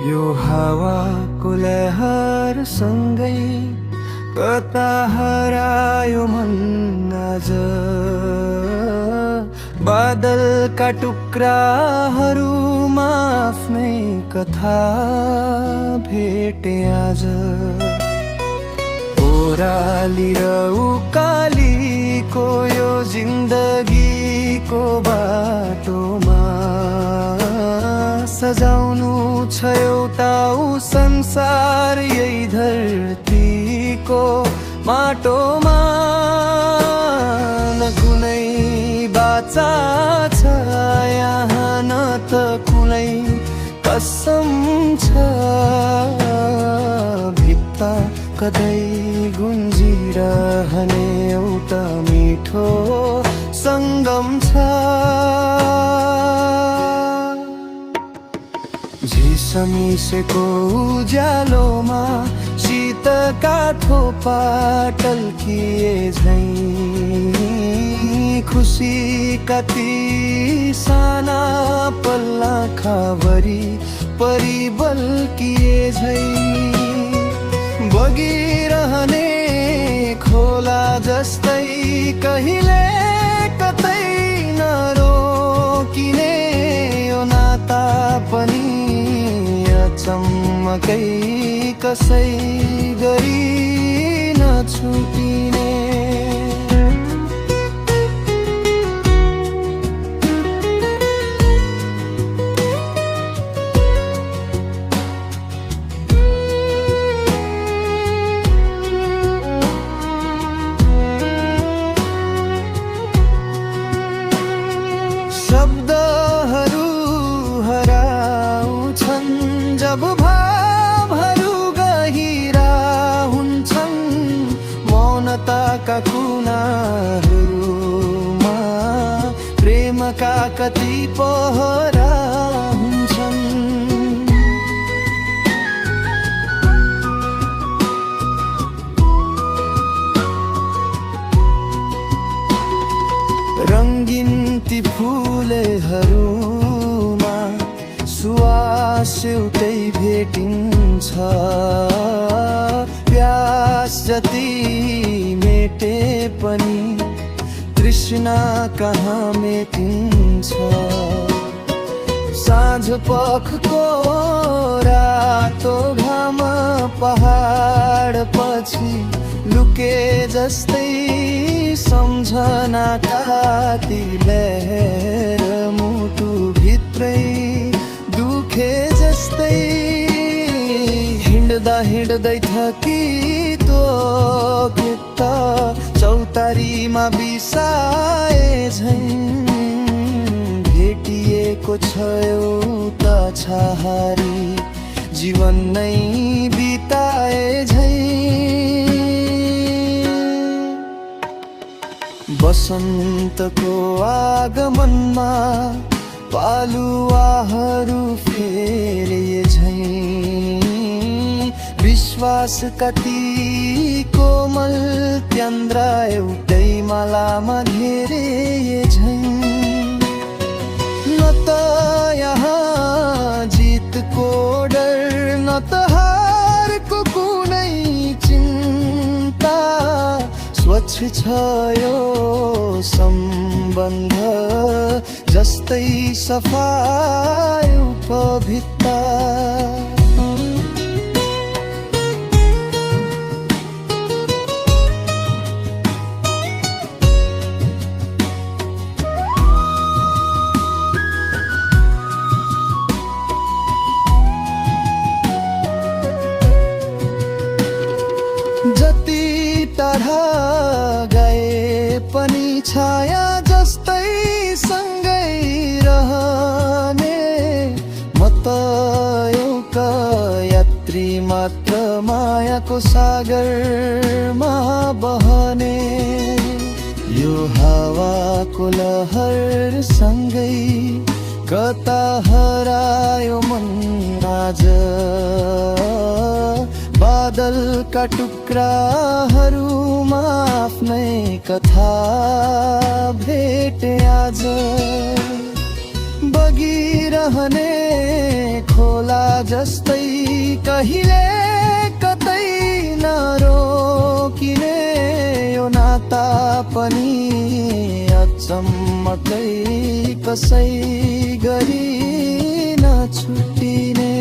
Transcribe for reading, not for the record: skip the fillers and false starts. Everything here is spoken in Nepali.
यो हावाको लहर सँगै कता हरायो मन आज। बादलका टुक्राहरूमा आफ्नै कथा भेटे आज। ओराली र उकालीको यो जिन्दगीको बाटोमा सजाउनु छ एउटा संसार यही धरतीको माटोमा। न कुनै बाचा छ यहाँ न त कुनै कसम छ। भित्ता कतै गुन्जिरहने एउटा मिठो सङ्गम छ। झिसमिसेको उज्यालोमा शीतका थोपा टल्किए झैं। खुसी कति साना पल्ला खाभरि परिबल्किए झैं। बगिरहने खोला जस्तै कहिले कतै नरोकिने यो नाता पनि अचम्मकै कसै गरी नछुटिने। शब्दहरू हराउँछन् जब भावहरू गहिरा हुन्छन्। मौनताका कुनाहरूमा प्रेमका कति पहरा हुन्छन्। रङ्गिन ती फुलहरूमा सुवास एउटै भेटिन्छ। प्यास जति मेटे पनि तृष्णा कहाँ मेटिन्छ। साँझ पखको रातो घाम पहाड पछि लुके जस्तै सम्झनाका ती लहर मुटु भित्रै दुखे जस्तै। हिँड्दा हिँड्दै थकितो गीत चौतारीमा बिसाए झैं। भेटिएको छ एउटा छहारी जीवन नै बिताए झैं। बसन्तको आगमनमा पालुवाहरू फेरिए झैं। विश्वास कति कोमल त्यन्द्रा एउटै मालामा घेरिए झैं। न त यहाँ जितको डर न त हारको कुनै चिन्ता। स्वच्छ छ यो सम्बन्ध जस्तै सफा उपभित्ता। जति टाढा गए पनि छाया जस्तै सँगै रहने। म त एउटा यात्री मात्र मायाको सागरमा बहने। यो हावाको लहर सँगै कता हरायो मन आज। बादलका टुक्राहरूमा आफ्नै कथा भेटे आज। बगिरहने खोला जस्तै कहिले कतै नरोकिने यो नाता पनि अचम्मकै कसै गरी नछुट्टिने।